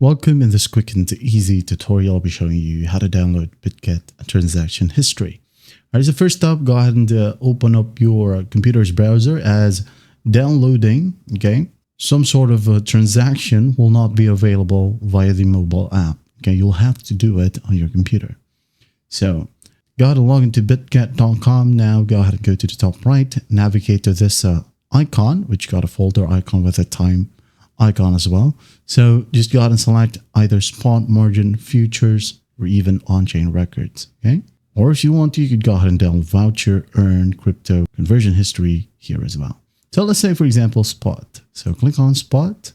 Welcome. In this quick and easy tutorial, I'll be showing you how to download BITGET transaction history. All right, so first up, go ahead and open up your computer's browser as downloading, okay? Some sort of a transaction will not be available via the mobile app, okay? You'll have to do it on your computer. So go ahead and log into bitget.com now. Go ahead and go to the top right, navigate to this icon, which got a folder icon with a time icon as well. So just go ahead and select either spot margin, futures, or even on-chain records, okay? Or if you want to, you could go ahead and download voucher, earn, crypto, conversion history here as well. So let's say, for example, spot. So click on spot,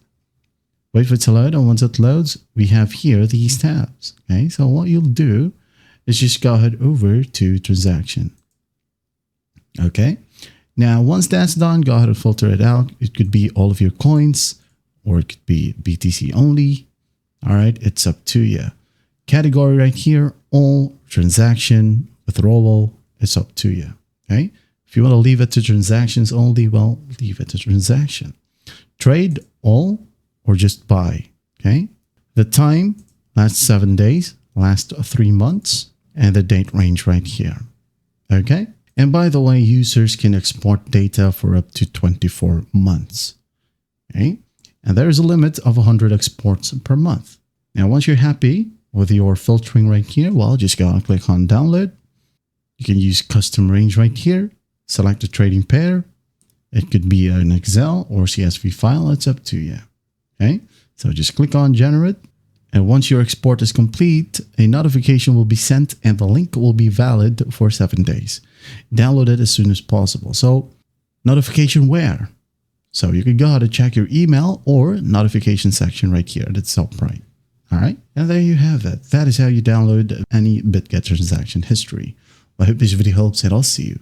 wait for it to load, and once it loads, we have here these tabs, okay? So what you'll do is just go ahead over to transaction, okay? Now, once that's done, go ahead and filter it out. It could be all of your coins, or it could be BTC only. All right, it's up to you. Category right here, all, transaction, withdrawal, it's up to you, okay? If you want to leave it to transactions only, well, leave it to transaction. Trade, all, or just buy, okay? The time, last 7 days, last 3 months, and the date range right here, okay? And by the way, users can export data for up to 24 months, okay? And there is a limit of 100 exports per month. Now, once you're happy with your filtering right here, well, just go and click on download. You can use custom range right here. Select a trading pair. It could be an Excel or CSV file. It's up to you. Okay. So just click on generate. And once your export is complete, a notification will be sent and the link will be valid for 7 days. Download it as soon as possible. So notification where? So you could go ahead and check your email or notification section right here at the top right. All right. And there you have it. That is how you download any BITGET transaction history. I hope this video helps and I'll see you